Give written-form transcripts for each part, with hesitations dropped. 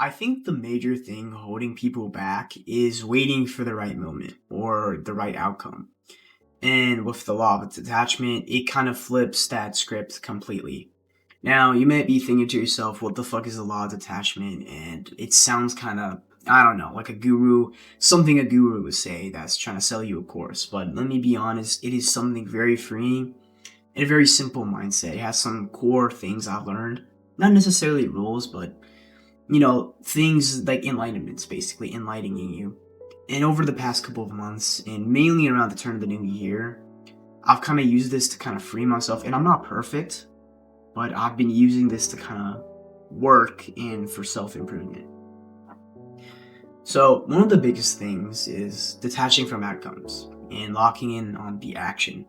I think the major thing holding people back is waiting for the right moment or the right outcome. And with the law of detachment, it kind of flips that script completely. Now, you might be thinking to yourself, what the fuck is the law of detachment? And it sounds kind of, I don't know, like something a guru would say that's trying to sell you a course. But let me be honest, it is something very freeing and a very simple mindset. It has some core things I've learned. Not necessarily rules, but things like enlightenments, basically enlightening you. And over the past couple of months, and mainly around the turn of the new year, I've kind of used this to kind of free myself. And I'm not perfect, but I've been using this to kind of work and for self improvement. So, one of the biggest things is detaching from outcomes and locking in on the action.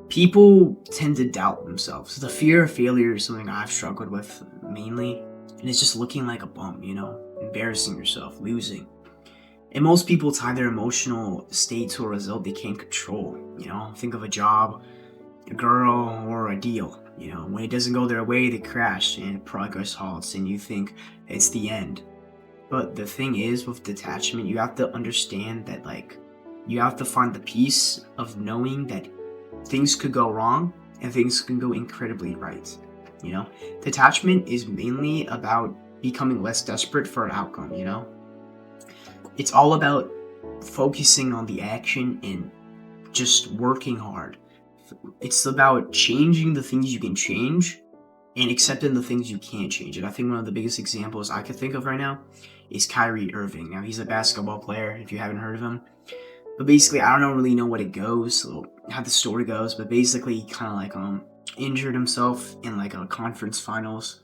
People tend to doubt themselves. The fear of failure is something I've struggled with mainly, and it's just looking like a bum, embarrassing yourself, losing. And most people tie their emotional state to a result they can't control. Think of a job, a girl, or a deal. When it doesn't go their way, they crash and progress halts, and you think it's the end. But the thing is, with detachment, you have to understand that, you have to find the peace of knowing that things could go wrong and things can go incredibly right. Detachment is mainly about becoming less desperate for an outcome. It's all about focusing on the action and just working hard. It's about changing the things you can change and accepting the things you can't change. And I think one of the biggest examples I could think of right now is Kyrie Irving. Now, he's a basketball player, if you haven't heard of him. But basically, I don't really know what it goes, how the story goes, but basically he kind of injured himself in a conference finals.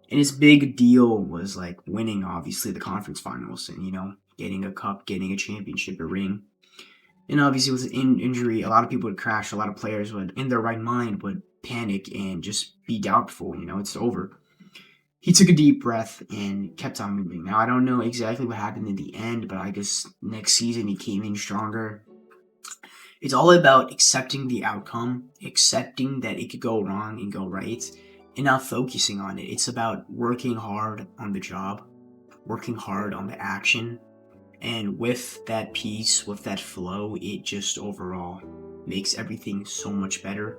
And his big deal was winning, obviously, the conference finals and, getting a cup, getting a championship, a ring. And obviously with an injury, a lot of people would crash, a lot of players would, in their right mind, would panic and just be doubtful, it's over. He took a deep breath and kept on moving. Now, I don't know exactly what happened in the end, but I guess next season he came in stronger. It's all about accepting the outcome, accepting that it could go wrong and go right, and not focusing on it. It's about working hard on the job, working hard on the action, and with that peace, with that flow, it just overall makes everything so much better.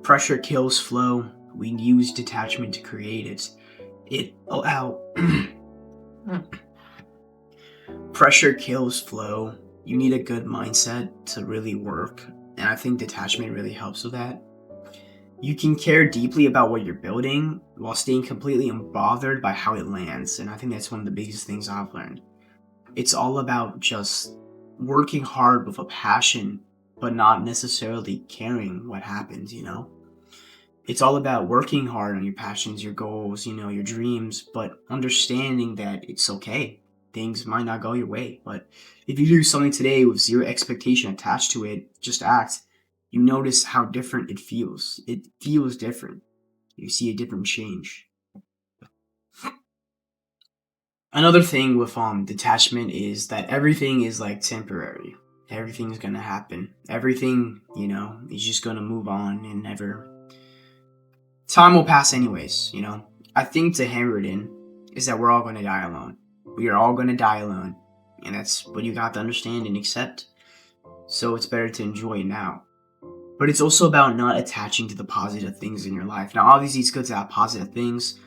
Pressure kills flow. We use detachment to create it. Pressure kills flow. You need a good mindset to really work, and I think detachment really helps with that. You can care deeply about what you're building while staying completely unbothered by how it lands, and I think that's one of the biggest things I've learned. It's all about just working hard with a passion, but not necessarily caring what happens, It's all about working hard on your passions, your goals, your dreams, but understanding that it's okay. Things might not go your way, but if you do something today with zero expectation attached to it, just act, you notice how different it feels. It feels different. You see a different change. Another thing with detachment is that everything is temporary. Everything's gonna happen. Everything, is just gonna move on and never. Time will pass anyways, I think to hammer it in is that we're all gonna die alone. We are all gonna die alone. And that's what you got to understand and accept. So it's better to enjoy it now. But it's also about not attaching to the positive things in your life. Now, obviously, it's good to have positive things.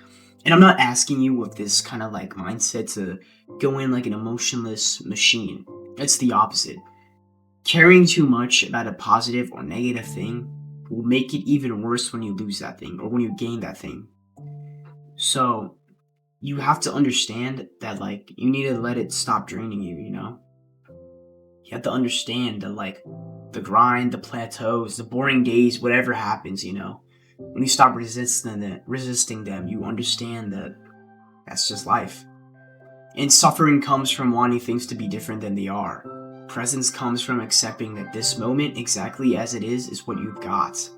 And I'm not asking you with this kind of mindset to go in like an emotionless machine. It's the opposite. Caring too much about a positive or negative thing will make it even worse when you lose that thing or when you gain that thing. So you have to understand that you need to let it stop draining you, You have to understand that the grind, the plateaus, the boring days, whatever happens, when you stop resisting them, you understand that that's just life. And suffering comes from wanting things to be different than they are. Presence comes from accepting that this moment, exactly as it is what you've got.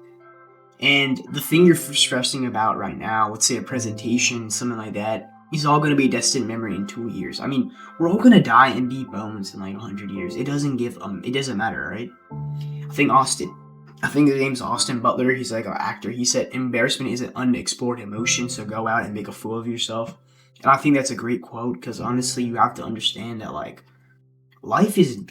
And the thing you're stressing about right now, let's say a presentation, something like that, is all going to be a distant memory in 2 years. I mean, we're all going to die and be bones in 100 years. It doesn't matter, right? I think his name's Austin Butler. He's an actor. He said, embarrassment is an unexplored emotion, so go out and make a fool of yourself. And I think that's a great quote because honestly, you have to understand that like life is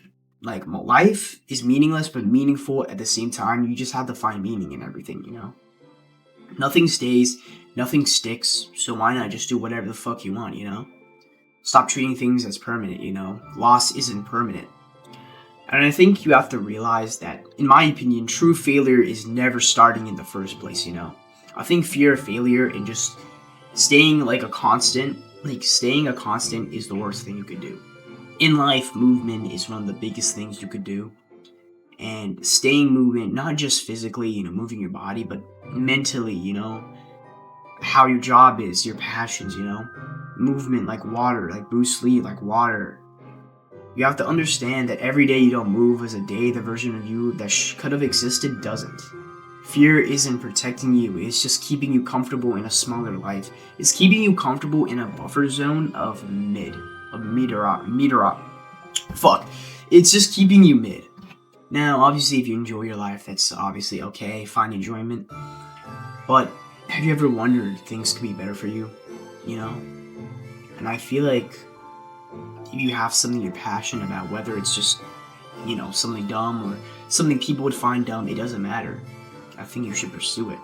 life is meaningless but meaningful at the same time. You just have to find meaning in everything, you know. Nothing stays, nothing sticks. So why not just do whatever the fuck you want, you know? Stop treating things as permanent, you know. Loss isn't permanent. And I think you have to realize that, in my opinion, true failure is never starting in the first place, you know? I think fear of failure and just staying staying a constant is the worst thing you could do. In life, movement is one of the biggest things you could do. And staying movement, not just physically, you know, moving your body, but mentally, you know, how your job is, your passions, you know, movement like water, like Bruce Lee, like water. You have to understand that every day you don't move is a day the version of you that could have existed doesn't. Fear isn't protecting you, it's just keeping you comfortable in a smaller life. It's keeping you comfortable in a buffer zone of fuck. It's just keeping you mid. Now, obviously, if you enjoy your life, that's obviously okay, find enjoyment. But have you ever wondered if things could be better for you? You know? And I feel like if you have something you're passionate about, whether it's just, you know, something dumb or something people would find dumb, it doesn't matter. I think you should pursue it.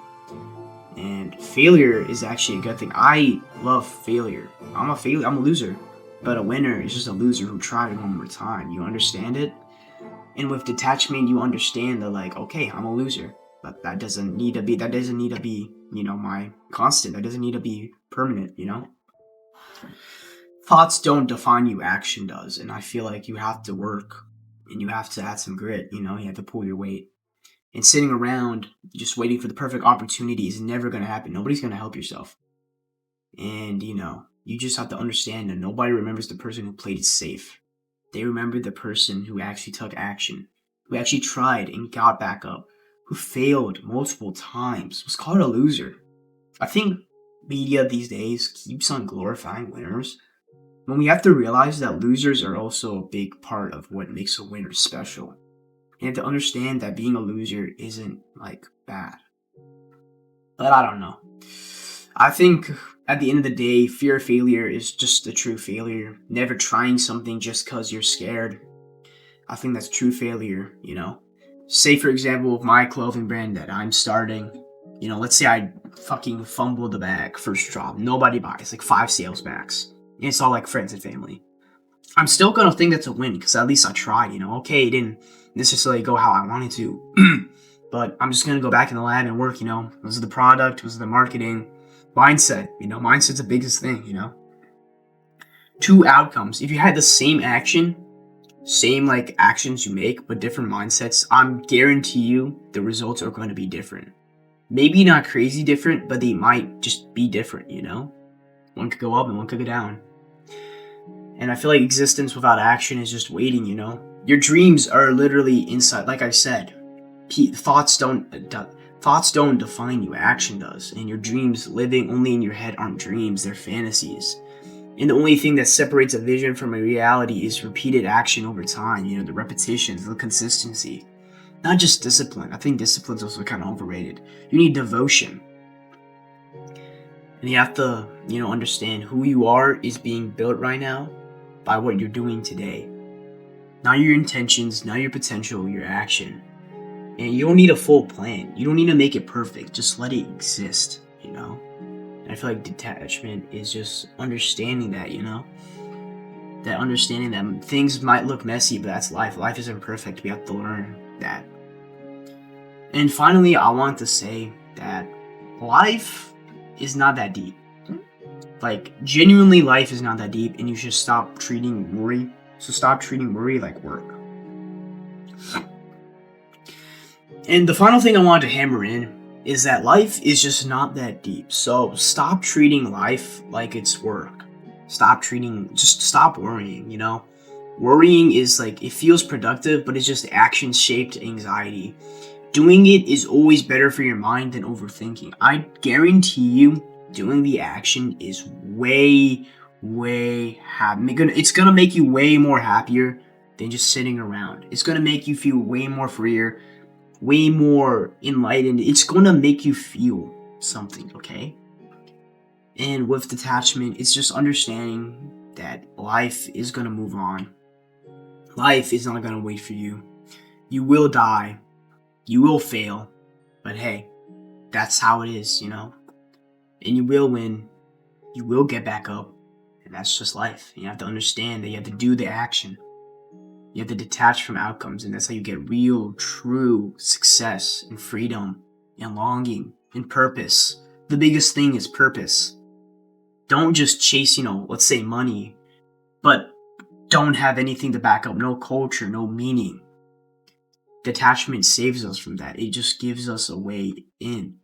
And failure is actually a good thing. I love failure. I'm a loser. But a winner is just a loser who tried it one more time. You understand it? And with detachment, you understand that, like, okay, I'm a loser. But that doesn't need to be, you know, my constant. That doesn't need to be permanent, you know? Thoughts don't define you, action does. And I feel like you have to work and you have to add some grit, you know? You have to pull your weight. And sitting around just waiting for the perfect opportunity is never going to happen. Nobody's going to help yourself. And, you know, you just have to understand that nobody remembers the person who played it safe. They remember the person who actually took action, who actually tried and got back up, who failed multiple times, was called a loser. I think media these days keeps on glorifying winners when we have to realize that losers are also a big part of what makes a winner special. You have to understand that being a loser isn't, like, bad. But I don't know. I think at the end of the day, fear of failure is just the true failure. Never trying something just because you're scared. I think that's true failure, you know? Say, for example, with my clothing brand that I'm starting, you know, let's say I fucking fumbled the bag first drop. Nobody buys, like 5 sales backs. And it's all like friends and family. I'm still gonna think that's a win because at least I tried, you know? Okay, it didn't necessarily go how I wanted to. But I'm just gonna go back in the lab and work, you know? Was it the product? Was it the marketing? Mindset, you know? Mindset's the biggest thing, you know? 2 outcomes. If you had the same action, same like actions you make, but different mindsets, I'm guarantee you the results are going to be different. Maybe not crazy different, but they might just be different, you know? One could go up and one could go down. And I feel like existence without action is just waiting, you know? Your dreams are literally inside, like I said. Thoughts don't define you, action does. And your dreams living only in your head aren't dreams, they're fantasies. And the only thing that separates a vision from a reality is repeated action over time, you know, the repetitions, the consistency. Not just discipline. I think discipline's also kind of overrated. You need devotion. And you have to, you know, understand who you are is being built right now by what you're doing today. Not your intentions, not your potential, your action. And you don't need a full plan. You don't need to make it perfect. Just let it exist, you know? And I feel like detachment is just understanding that, you know? That understanding that things might look messy, but that's life. Life isn't perfect. We have to learn that. And finally, I want to say that life is not that deep. Like, genuinely, life is not that deep, and you should stop treating worry. So stop treating worry like work. And the final thing I wanted to hammer in is that life is just not that deep. So stop treating life like it's work. Just stop worrying, you know? Worrying is like, it feels productive, but it's just action-shaped anxiety. Doing it is always better for your mind than overthinking. I guarantee you, doing the action is it's gonna make you way more happier than just sitting around. It's gonna make you feel way more freer, way more enlightened. It's gonna make you feel something, okay? And with detachment, it's just understanding that life is going to move on. Life is not going to wait for you. You will die. You will fail. But hey, that's how it is, And you will win. You will get back up. And that's just life. You have to understand that you have to do the action. You have to detach from outcomes. And that's how you get real, true success and freedom and longing and purpose. The biggest thing is purpose. Don't just chase, let's say money, but don't have anything to back up, no culture, no meaning. Detachment saves us from that. It just gives us a way in,